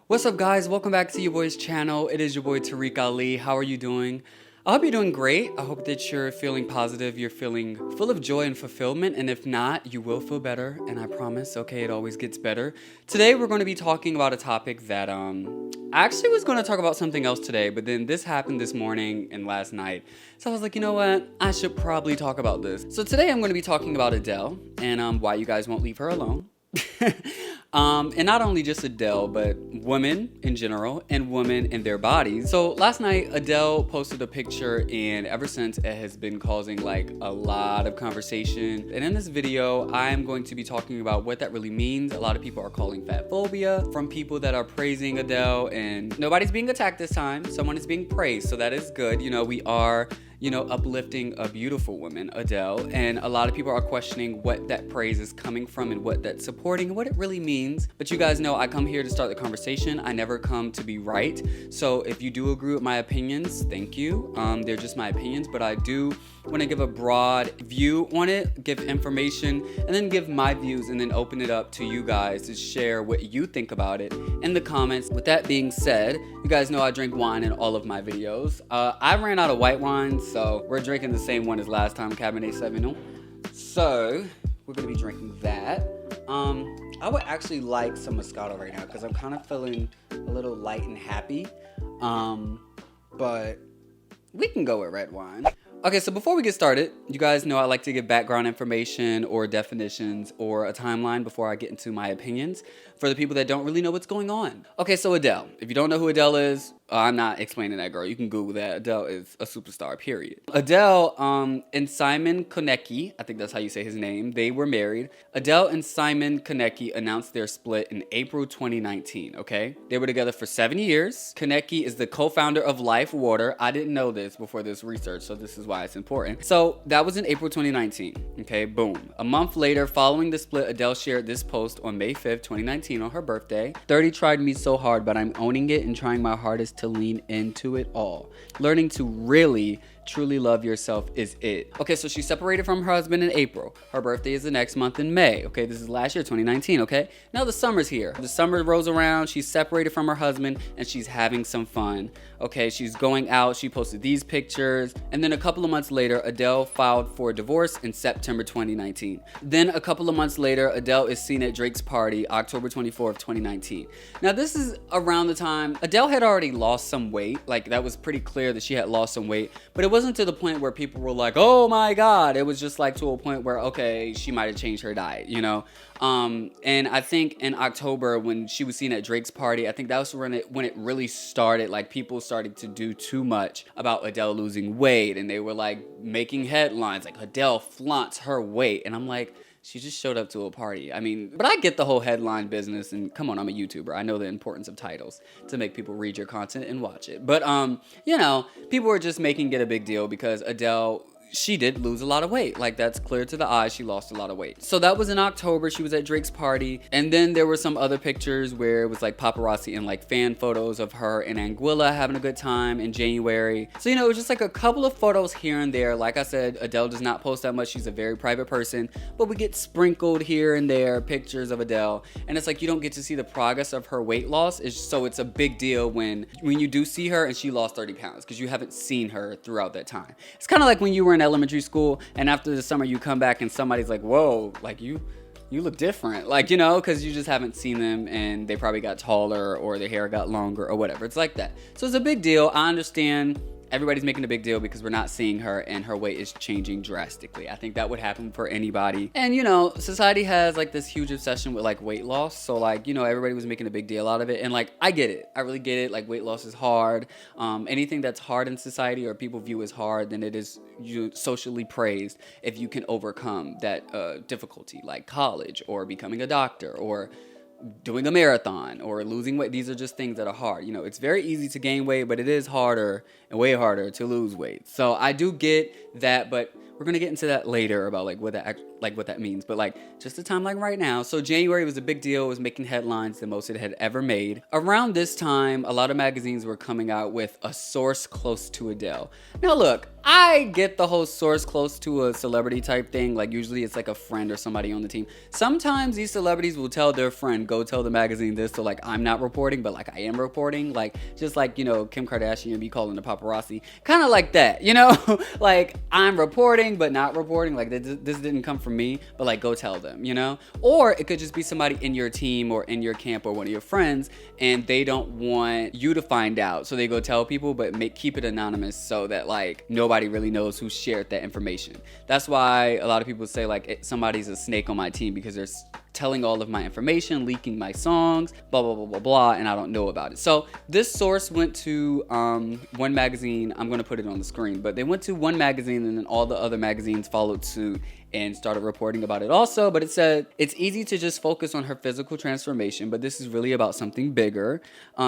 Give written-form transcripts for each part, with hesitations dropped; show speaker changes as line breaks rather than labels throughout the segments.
What's up, guys? Welcome back to your boy's channel. It is your boy Tarek Ali. How are you doing? I hope you're doing great. I hope that you're feeling positive, you're feeling full of joy and fulfillment, and if not, you will feel better, and I promise, okay, it always gets better. Today, we're going to be talking about a topic that, I actually was going to talk about something else today, but then this happened this morning and last night, so I was like, you know what? I should probably talk about this. So today, I'm going to be talking about Adele, and why you guys won't leave her alone. And not only just Adele, but women in general and women in their bodies. So last night, Adele posted a picture, and ever since, it has been causing like a lot of conversation. And in this video, I'm going to be talking about what that really means. A lot of people are calling fatphobia from people that are praising Adele, and nobody's being attacked this time. Someone is being praised, so that is good. You know, we are uplifting a beautiful woman, Adele, and a lot of people are questioning what that praise is coming from and what that's supporting and what it really means. But you guys know I come here to start the conversation. I never come to be right. So if you do agree with my opinions, thank you. They're just my opinions, but I do want to give a broad view on it, give information, and then give my views, and then open it up to you guys to share what you think about it in the comments. With that being said, you guys know I drink wine in all of my videos. I ran out of white wine, so we're drinking the same one as last time, Cabernet Sauvignon. So we're gonna be drinking that. I would actually like some Moscato right now because I'm kind of feeling a little light and happy. But we can go with red wine. Okay, so before we get started, you guys know I like to give background information or definitions or a timeline before I get into my opinions for the people that don't really know what's going on. Okay, so Adele. If you don't know who Adele is, I'm not explaining that, girl. You can Google that. Adele is a superstar, period. Adele and Simon Konecki, I think that's how you say his name, they were married. Adele and Simon Konecki announced their split in April 2019, okay? They were together for 7 years. Konecki is the co-founder of Life Water. I didn't know this before this research, so this is why it's important. So that was in April 2019, okay? Boom. A month later, following the split, Adele shared this post on May 5th, 2019 on her birthday. 30 tried me so hard, but I'm owning it and trying my hardest to lean into it all. Learning to really truly love yourself is it. Okay, so she separated from her husband in April. Her birthday is the next month in May. Okay, this is last year, 2019, okay? Now the summer's here. The summer rolls around, she's separated from her husband, and she's having some fun. Okay, she's going out, she posted these pictures, and then a couple of months later, Adele filed for divorce in September 2019. Then a couple of months later, Adele is seen at Drake's party, October 24th, 2019. Now this is around the time, Adele had already lost some weight, like that was pretty clear that she had lost some weight, but it wasn't to the point where people were like, oh my God. It was just like to a point where, okay, she might have changed her diet, you know? And I think in October when she was seen at Drake's party, I think that was when it really started, like people started to do too much about Adele losing weight, and they were like making headlines like Adele flaunts her weight, and I'm like, she just showed up to a party. I mean, but I get the whole headline business, and come on, I'm a YouTuber. I know the importance of titles to make people read your content and watch it. But, people were just making it a big deal because Adele, she did lose a lot of weight. Like, that's clear to the eye. She lost a lot of weight. So that was in October. She was at Drake's party. And then there were some other pictures where it was like paparazzi and like fan photos of her in Anguilla having a good time in January. So, it was just like a couple of photos here and there. Like I said, Adele does not post that much. She's a very private person. But we get sprinkled here and there pictures of Adele. And it's like you don't get to see the progress of her weight loss. So it's a big deal when you do see her and she lost 30 pounds because you haven't seen her throughout that time. It's kind of like when you were in elementary school and after the summer you come back and somebody's like, whoa, like you look different, like, because you just haven't seen them and they probably got taller or their hair got longer or whatever. It's like that. So it's a big deal. I understand everybody's making a big deal because we're not seeing her and her weight is changing drastically. I think that would happen for anybody. And society has like this huge obsession with like weight loss. So like, everybody was making a big deal out of it. And like, I get it. I really get it. Like weight loss is hard. Anything that's hard in society or people view as hard, then it is socially praised if you can overcome that difficulty, like college or becoming a doctor or doing a marathon or losing weight. These are just things that are hard. It's very easy to gain weight, but it is harder and way harder to lose weight. So I do get that, but We're gonna get into that later about like what that means, but like just the timeline right now. So January was a big deal. It was making headlines, the most it had ever made. Around this time, a lot of magazines were coming out with a source close to Adele. Now look, I get the whole source close to a celebrity type thing. Like usually it's like a friend or somebody on the team. Sometimes these celebrities will tell their friend, go tell the magazine this, so like I'm not reporting, but like I am reporting. Like just like, you know, Kim Kardashian be calling the paparazzi. Kind of like that, you know? Like I'm reporting but not reporting. Like this didn't come from me, but like go tell them, you know? Or it could just be somebody in your team or in your camp or one of your friends, and they don't want you to find out, so they go tell people, but keep it anonymous so that like nobody really knows who shared that information. That's why a lot of people say like somebody's a snake on my team, because they're telling all of my information, leaking my songs, blah, blah, blah, blah, blah, and I don't know about it. So this source went to one magazine. I'm going to put it on the screen, but they went to one magazine, and then all the other magazines followed suit and started reporting about it also. But it said, it's easy to just focus on her physical transformation, but this is really about something bigger.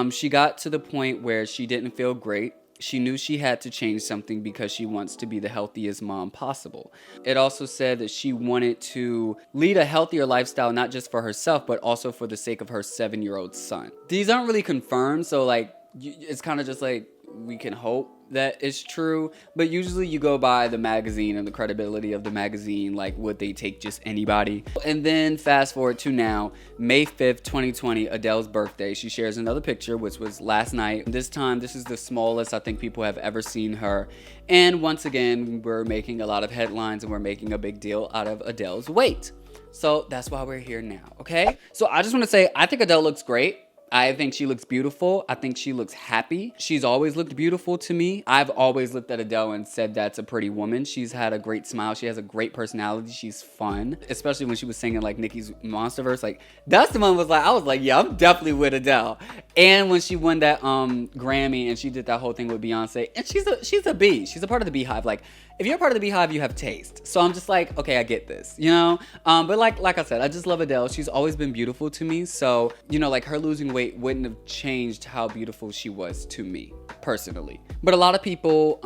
She got to the point where she didn't feel great. She knew she had to change something because she wants to be the healthiest mom possible. It also said that she wanted to lead a healthier lifestyle, not just for herself, but also for the sake of her 7-year-old son. These aren't really confirmed, so like it's kind of just like we can hope that it's true, but usually you go by the magazine and the credibility of the magazine. Like, would they take just anybody? And then fast forward to now, May 5th, 2020, Adele's birthday. She shares another picture, which was last night. This time, this is the smallest I think people have ever seen her. And once again, we're making a lot of headlines and we're making a big deal out of Adele's weight. So that's why we're here now, okay? So I just want to say, I think Adele looks great. I think she looks beautiful. I think she looks happy. She's always looked beautiful to me. I've always looked at Adele and said that's a pretty woman. She's had a great smile. She has a great personality. She's fun, especially when she was singing like Nicki's Monsterverse. Like that's the one I was like, yeah, I'm definitely with Adele. And when she won that Grammy and she did that whole thing with Beyonce, and she's a bee. She's a part of the Beehive. Like if you're a part of the Beehive, you have taste. So I'm just like, okay, I get this, you know? But like I said, I just love Adele. She's always been beautiful to me. So, you know, like her losing weight wouldn't have changed how beautiful she was to me, personally. But a lot of people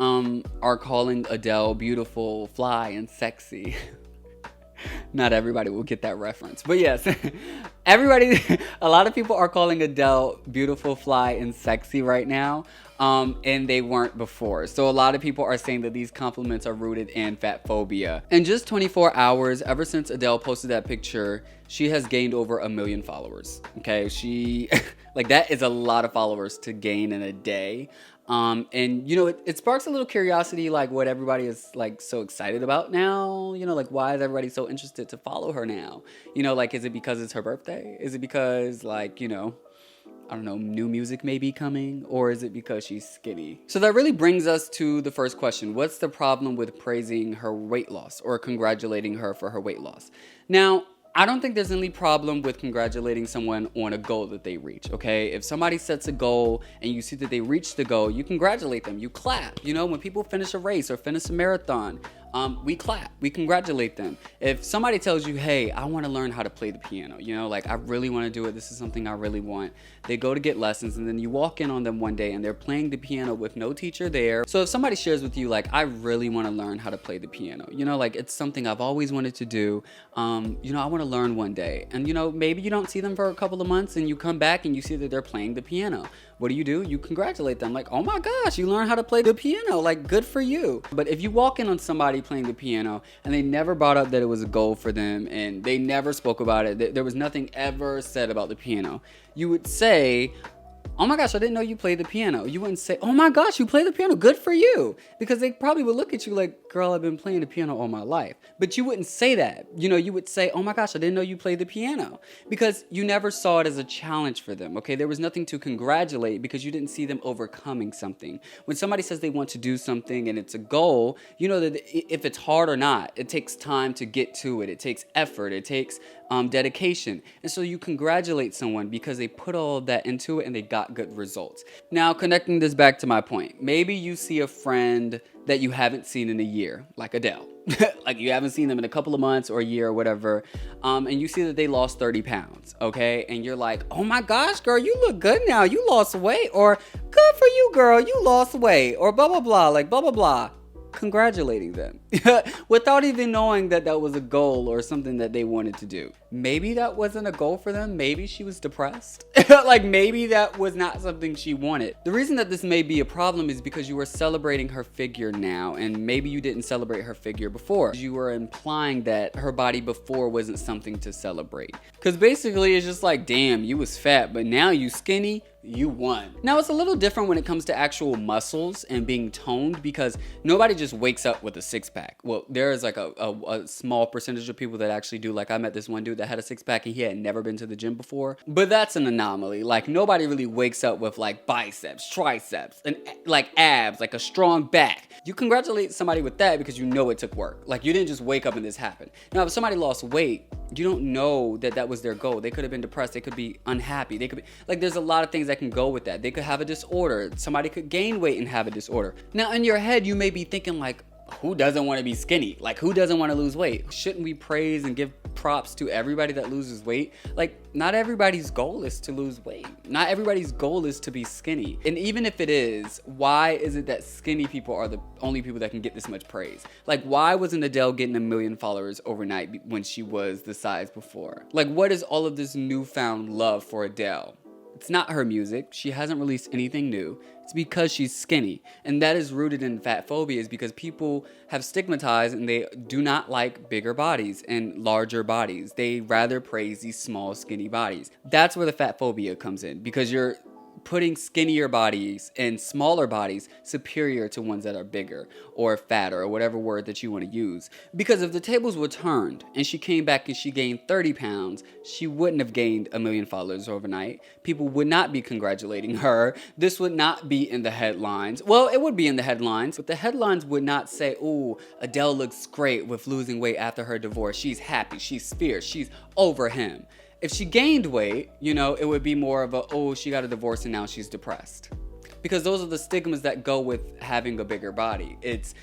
are calling Adele beautiful, fly, and sexy. Not everybody will get that reference, but yes, a lot of people are calling Adele beautiful, fly, and sexy right now. And they weren't before. So a lot of people are saying that these compliments are rooted in fatphobia. In just 24 hours, ever since Adele posted that picture, she has gained over 1 million followers. Okay, she like that is a lot of followers to gain in a day. And you know, it sparks a little curiosity, like what everybody is like so excited about now. You know, like why is everybody so interested to follow her now? You know, like is it because it's her birthday? Is it because like, you know, I don't know, new music may be coming, or is it because she's skinny? So that really brings us to the first question. What's the problem with praising her weight loss or congratulating her for her weight loss? Now, I don't think there's any problem with congratulating someone on a goal that they reach, okay? If somebody sets a goal and you see that they reached the goal, you congratulate them, you clap. You know, when people finish a race or finish a marathon, we clap, we congratulate them. If somebody tells you, hey, I want to learn how to play the piano, you know, like I really want to do it, this is something I really want. They go to get lessons, and then you walk in on them one day and they're playing the piano with no teacher there. So if somebody shares with you, like, I really want to learn how to play the piano, you know, like it's something I've always wanted to do. You know, I want to learn one day. And, you know, maybe you don't see them for a couple of months and you come back and you see that they're playing the piano. What do? You congratulate them, like, oh my gosh, you learned how to play the piano, like good for you. But if you walk in on somebody playing the piano and they never brought up that it was a goal for them and they never spoke about it, there was nothing ever said about the piano, you would say, oh my gosh, I didn't know you played the piano. You wouldn't say, oh my gosh, you play the piano, good for you. Because they probably would look at you like, girl, I've been playing the piano all my life. But you wouldn't say that. You know, you would say, oh my gosh, I didn't know you played the piano. Because you never saw it as a challenge for them, okay? There was nothing to congratulate because you didn't see them overcoming something. When somebody says they want to do something and it's a goal, you know that if it's hard or not, it takes time to get to it. It takes effort. It takes dedication. And so you congratulate someone because they put all of that into it and they got good results. Now, connecting this back to my point, maybe you see a friend that you haven't seen in a year, like Adele. Like you haven't seen them in a couple of months or a year or whatever, and you see that they lost 30 pounds, okay? And you're like, oh my gosh, girl, you look good now. You lost weight. Or good for you, girl, you lost weight. Or blah, blah, blah, like blah, blah, blah. congratulating them without even knowing that that was a goal or something that they wanted to do. Maybe that wasn't a goal for them. Maybe she was depressed. Like maybe that was not something she wanted. The reason that this may be a problem is because you are celebrating her figure now, and maybe you didn't celebrate her figure before. You were implying that her body before wasn't something to celebrate. Because basically it's just like, damn, you was fat, but now you skinny, you won. Now it's a little different when it comes to actual muscles and being toned, because nobody just wakes up with a six-pack. Well, there is like a small percentage of people that actually do. Like I met this one dude that had a six-pack and he had never been to the gym before, but that's an anomaly. Like nobody really wakes up with like biceps, triceps, and like abs, like a strong back. You congratulate somebody with that because you know it took work. Like you didn't just wake up and this happened. Now if somebody lost weight, you don't know that that was their goal. They could have been depressed. They could be unhappy. They could be like, there's a lot of things that can go with that. They could have a disorder. Somebody could gain weight and have a disorder. Now in your head, you may be thinking like, who doesn't want to be skinny? Like who doesn't want to lose weight? Shouldn't we praise and give props to everybody that loses weight? Like not everybody's goal is to lose weight. Not everybody's goal is to be skinny. And even if it is, why is it that skinny people are the only people that can get this much praise? Like why wasn't Adele getting 1 million followers overnight when she was the size before? Like what is all of this newfound love for Adele? It's not her music. She hasn't released anything new. It's because she's skinny. And that is rooted in fatphobia, is because people have stigmatized and they do not like bigger bodies and larger bodies. They rather praise these small, skinny bodies. That's where the fatphobia comes in, because you're putting skinnier bodies and smaller bodies superior to ones that are bigger or fatter or whatever word that you want to use. Because if the tables were turned and she came back and she gained 30 pounds, she wouldn't have gained 1 million followers overnight. People would not be congratulating her. This would not be in the headlines. Well, it would be in the headlines, but the headlines would not say, ooh, Adele looks great with losing weight after her divorce. She's happy, she's fierce, she's over him. If she gained weight, it would be more of a, oh, she got a divorce and now she's depressed. Because those are the stigmas that go with having a bigger body. It's,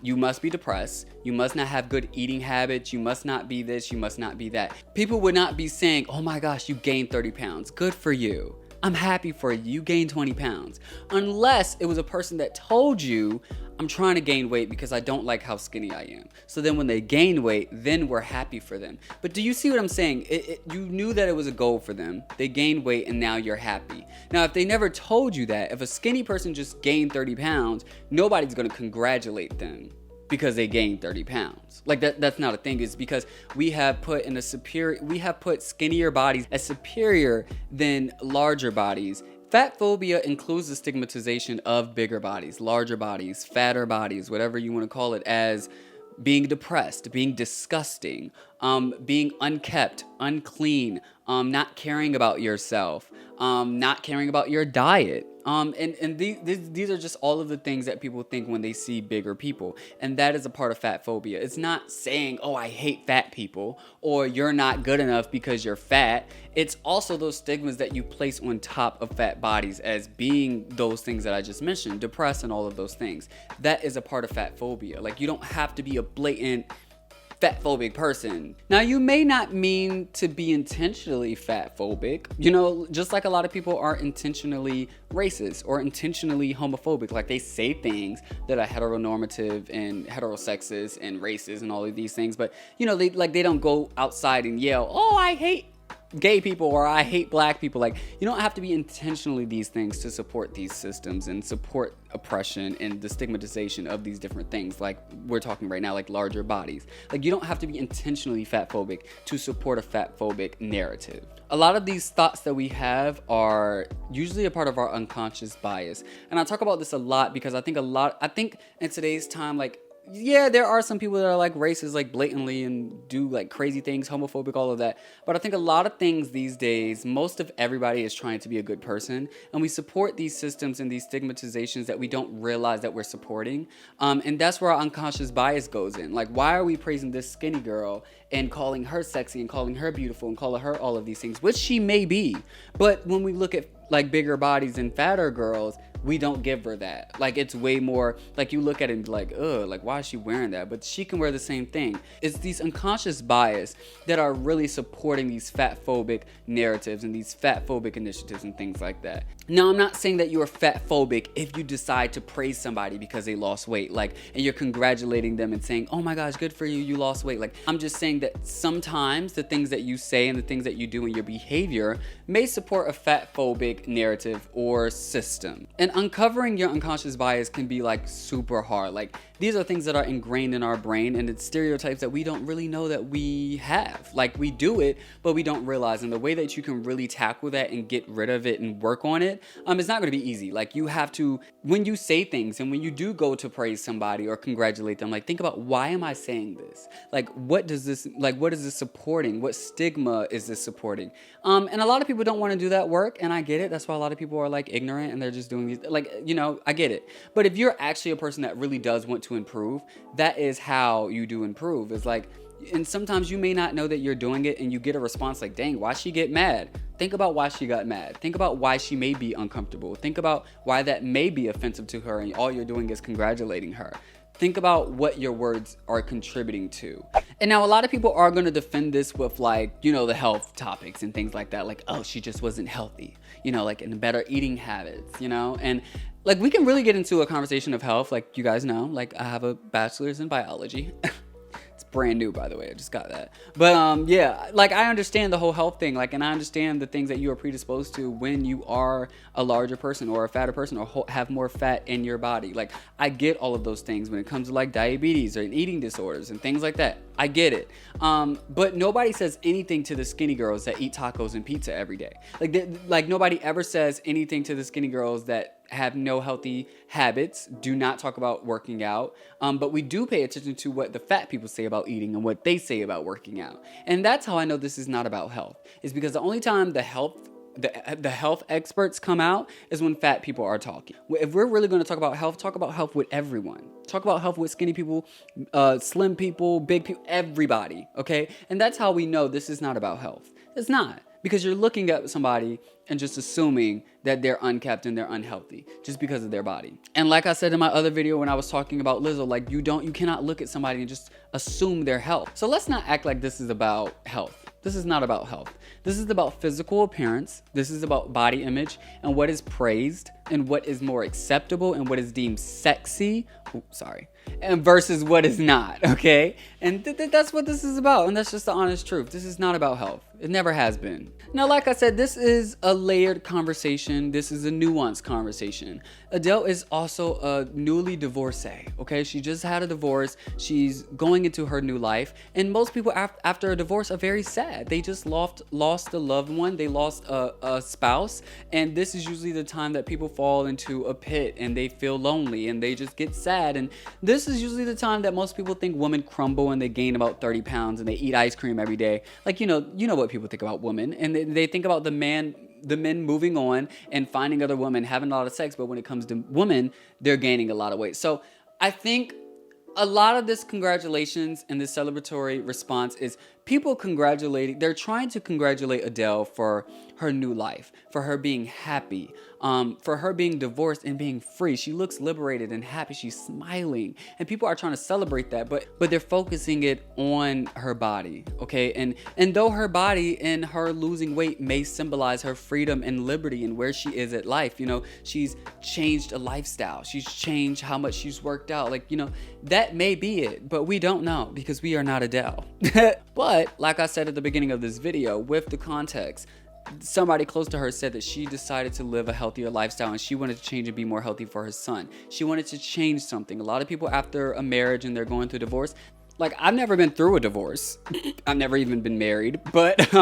you must be depressed. You must not have good eating habits. You must not be this. You must not be that. People would not be saying, oh my gosh, you gained 30 pounds. Good for you. I'm happy for you. You gained 20 pounds. Unless it was a person that told you, I'm trying to gain weight because I don't like how skinny I am. So then when they gain weight, then we're happy for them. But do you see what I'm saying? You knew that it was a goal for them. They gained weight and now you're happy. Now, if they never told you that, if a skinny person just gained 30 pounds, nobody's going to congratulate them because they gained 30 pounds. Like that's not a thing. It's because we have put skinnier bodies as superior than larger bodies. Fatphobia includes the stigmatization of bigger bodies, larger bodies, fatter bodies, whatever you want to call it, as being depressed, being disgusting, being unkept, unclean, not caring about yourself, not caring about your diet. And these are just all of the things that people think when they see bigger people. And that is a part of fatphobia. It's not saying, oh, I hate fat people, or you're not good enough because you're fat. It's also those stigmas that you place on top of fat bodies as being those things that I just mentioned, depressed and all of those things. That is a part of fatphobia. Like you don't have to be a blatant fatphobic person. Now, you may not mean to be intentionally fatphobic, just like a lot of people are intentionally racist or intentionally homophobic. Like they say things that are heteronormative and heterosexist and racist and all of these things, but they don't go outside and yell, oh, I hate gay people or I hate black people. Like you don't have to be intentionally these things to support these systems and support oppression and the stigmatization of these different things, like we're talking right now, like larger bodies. Like you don't have to be intentionally fatphobic to support a fatphobic narrative. A lot of these thoughts that we have are usually a part of our unconscious bias, and I talk about this a lot because I think in today's time, like, yeah, there are some people that are like racist, like blatantly, and do like crazy things, homophobic, all of that. But I think a lot of things these days, most of everybody is trying to be a good person. And we support these systems and these stigmatizations that we don't realize that we're supporting. And that's where our unconscious bias goes in. Like, why are we praising this skinny girl and calling her sexy and calling her beautiful and calling her all of these things, which she may be. But when we look at like bigger bodies and fatter girls, we don't give her that. Like, it's way more, like, you look at it and be like, ugh, like, why is she wearing that? But she can wear the same thing. It's these unconscious bias that are really supporting these fatphobic narratives and these fatphobic initiatives and things like that. Now, I'm not saying that you're fatphobic if you decide to praise somebody because they lost weight, like, and you're congratulating them and saying, oh my gosh, good for you, you lost weight. Like, I'm just saying that sometimes the things that you say and the things that you do in your behavior may support a fatphobic narrative or system. And uncovering your unconscious bias can be like super hard. Like, these are things that are ingrained in our brain, and it's stereotypes that we don't really know that we have. Like, we do it, but we don't realize. And the way that you can really tackle that and get rid of it and work on it, it's not going to be easy. Like, you have to, when you say things and when you do go to praise somebody or congratulate them, like, think about, why am I saying this? Like, what is this supporting? What stigma is this supporting? And a lot of people don't want to do that work, and I get it. That's why a lot of people are like ignorant and they're just doing these, like, you know, I get it. But if you're actually a person that really does want to improve, that is how you do improve. It's like, and sometimes you may not know that you're doing it and you get a response like, dang, why'd she get mad? Think about why she got mad. Think about why she may be uncomfortable. Think about why that may be offensive to her and all you're doing is congratulating her. Think about what your words are contributing to. And now a lot of people are going to defend this with, like, you know, the health topics and things like that. Like, oh, she just wasn't healthy, you know, like, in better eating habits, you know, and like, we can really get into a conversation of health. Like, you guys know, like, I have a bachelor's in biology. It's brand new, by the way. I just got that. But yeah, like, I understand the whole health thing. Like, and I understand the things that you are predisposed to when you are a larger person or a fatter person or have more fat in your body. Like, I get all of those things when it comes to like diabetes or eating disorders and things like that. I get it. But nobody says anything to the skinny girls that eat tacos and pizza every day. Like nobody ever says anything to the skinny girls that have no healthy habits, do not talk about working out. But we do pay attention to what the fat people say about eating and what they say about working out. And that's how I know this is not about health. Is because the only time the health experts come out is when fat people are talking. If we're really going to talk about health with everyone. Talk about health with skinny people, slim people, big people, everybody, okay? And that's how we know this is not about health. It's not. Because you're looking at somebody and just assuming that they're unkept and they're unhealthy just because of their body. And like I said in my other video when I was talking about Lizzo, like, you cannot look at somebody and just assume their health. So let's not act like this is about health. This is not about health. This is about physical appearance. This is about body image and what is praised and what is more acceptable and what is deemed sexy. And versus what is not, okay? And that's what this is about. And that's just the honest truth. This is not about health. It never has been. Now, like I said, this is a layered conversation. This is a nuanced conversation. Adele is also a newly divorcee, okay? She just had a divorce. She's going into her new life. And most people after a divorce are very sad. They just lost a loved one. They lost a spouse. And this is usually the time that people fall into a pit and they feel lonely and they just get sad. And this is usually the time that most people think women crumble and they gain about 30 pounds and they eat ice cream every day. Like, you know what people think about women. And they think about the men moving on and finding other women, having a lot of sex. But when it comes to women, they're gaining a lot of weight. So I think a lot of this congratulations and this celebratory response is people congratulating. They're trying to congratulate Adele for her new life, for her being happy, for her being divorced and being free. She looks liberated and happy. She's smiling. And people are trying to celebrate that, but they're focusing it on her body, okay? And though her body and her losing weight may symbolize her freedom and liberty and where she is at life, you know, she's changed a lifestyle. She's changed how much she's worked out. Like, you know, that may be it, but we don't know because we are not Adele. But like I said at the beginning of this video, with the context, somebody close to her said that she decided to live a healthier lifestyle and she wanted to change and be more healthy for her son. She wanted to change something. A lot of people after a marriage and they're going through divorce, like, I've never been through a divorce. I've never even been married, but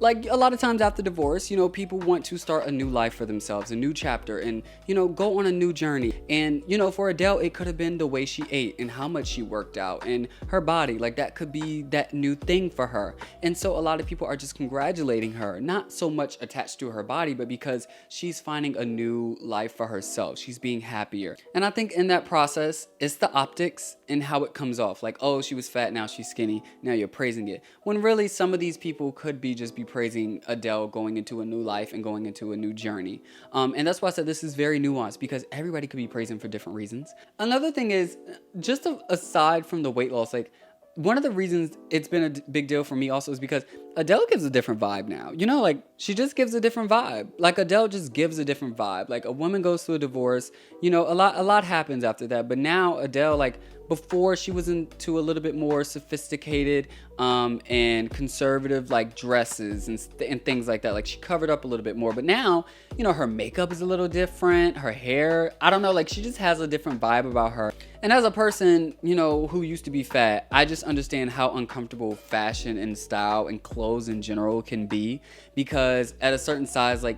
like, a lot of times after divorce, you know, people want to start a new life for themselves, a new chapter, and, you know, go on a new journey. And, you know, for Adele, it could have been the way she ate and how much she worked out and her body. Like, that could be that new thing for her. And so a lot of people are just congratulating her, not so much attached to her body, but because she's finding a new life for herself. She's being happier. And I think in that process, it's the optics and how it comes off. Like, oh, she was fat, now she's skinny, now you're praising it. When really some of these people could be just be praising Adele going into a new life and going into a new journey. And that's why I said this is very nuanced, because everybody could be praising for different reasons. Another thing is, just aside from the weight loss, like, one of the reasons it's been a big deal for me also is because Adele gives a different vibe now. You know, like, she just gives a different vibe. Like, Adele just gives a different vibe. Like, a woman goes through a divorce, you know, a lot happens after that. But now Adele, like, before she was into a little bit more sophisticated and conservative, like, dresses and things like that. Like, she covered up a little bit more. But now, you know, her makeup is a little different. Her hair, I don't know, like, she just has a different vibe about her. And as a person, you know, who used to be fat, I just understand how uncomfortable fashion and style and clothes in general can be, because at a certain size, like,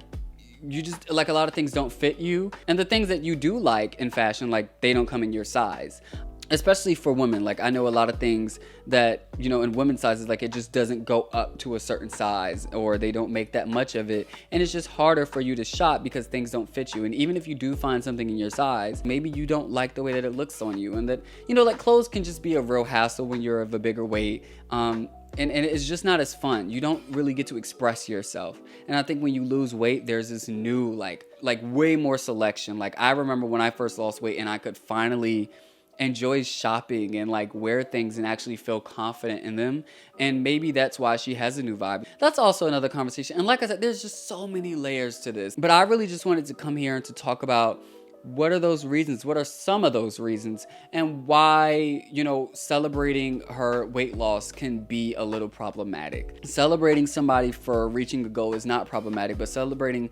you just, like, a lot of things don't fit you. And the things that you do like in fashion, like, they don't come in your size. Especially for women. Like, I know a lot of things that, you know, in women's sizes, like, it just doesn't go up to a certain size, or they don't make that much of it. And it's just harder for you to shop because things don't fit you. And even if you do find something in your size, maybe you don't like the way that it looks on you. And that, you know, like, clothes can just be a real hassle when you're of a bigger weight. And it's just not as fun. You don't really get to express yourself. And I think when you lose weight, there's this new, like way more selection. Like, I remember when I first lost weight and I could finally enjoy shopping and, like, wear things and actually feel confident in them. And maybe that's why she has a new vibe. That's also another conversation. And like I said, there's just so many layers to this. But I really just wanted to come here and to talk about what are those reasons? What are some of those reasons? And why, you know, celebrating her weight loss can be a little problematic. Celebrating somebody for reaching a goal is not problematic, but celebrating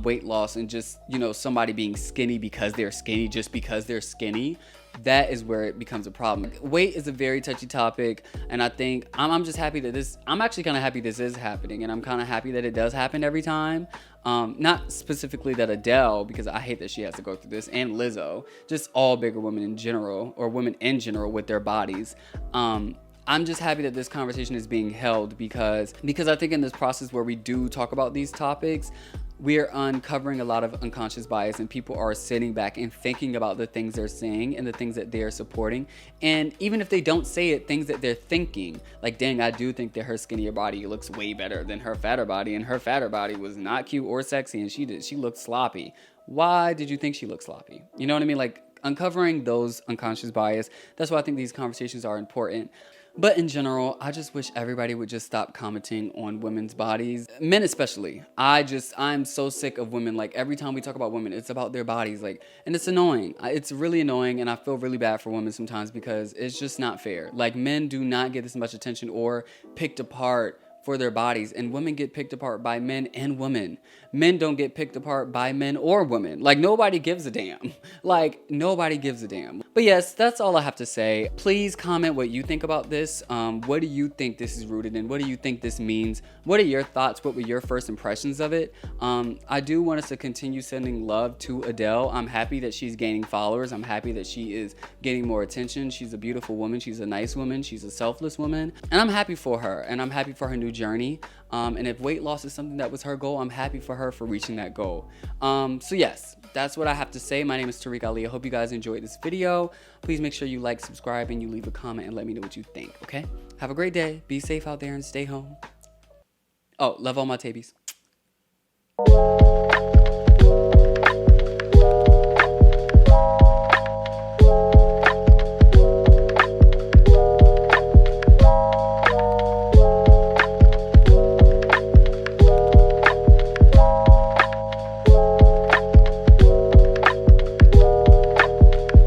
weight loss and just, you know, somebody being skinny because they're skinny, just because they're skinny, that is where it becomes a problem. Weight is a very touchy topic, and I think I'm just happy that I'm actually kind of happy this is happening, and I'm kind of happy that it does happen every time. Not specifically that Adele, because I hate that she has to go through this, and Lizzo, just all bigger women in general, or women in general with their bodies. I'm just happy that this conversation is being held because I think in this process where we do talk about these topics, we are uncovering a lot of unconscious bias, and people are sitting back and thinking about the things they're saying and the things that they're supporting. And even if they don't say it, things that they're thinking, like, dang, I do think that her skinnier body looks way better than her fatter body, and her fatter body was not cute or sexy, and she looked sloppy. Why did you think she looked sloppy? You know what I mean? Like, uncovering those unconscious bias, that's why I think these conversations are important. But in general, I just wish everybody would just stop commenting on women's bodies. Men especially. I'm so sick of women. Like, every time we talk about women, it's about their bodies. Like, and it's annoying. It's really annoying, and I feel really bad for women sometimes because it's just not fair. Like, men do not get this much attention or picked apart for their bodies, and women get picked apart by men and women. Men don't get picked apart by men or women. Like, nobody gives a damn. Like, nobody gives a damn. But yes, that's all I have to say. Please comment what you think about this. What do you think this is rooted in? What do you think this means? What are your thoughts? What were your first impressions of it? I do want us to continue sending love to Adele. I'm happy that she's gaining followers. I'm happy that she is getting more attention. She's a beautiful woman. She's a nice woman. She's a selfless woman. And I'm happy for her. And I'm happy for her new journey. And if weight loss is something that was her goal, I'm happy for her for reaching that goal. So yes, that's what I have to say. My name is Tuh-reek Ali. I hope you guys enjoyed this video. Please make sure you like, subscribe, and you leave a comment and let me know what you think, okay? Have a great day. Be safe out there and stay home. Oh, love all my tabies.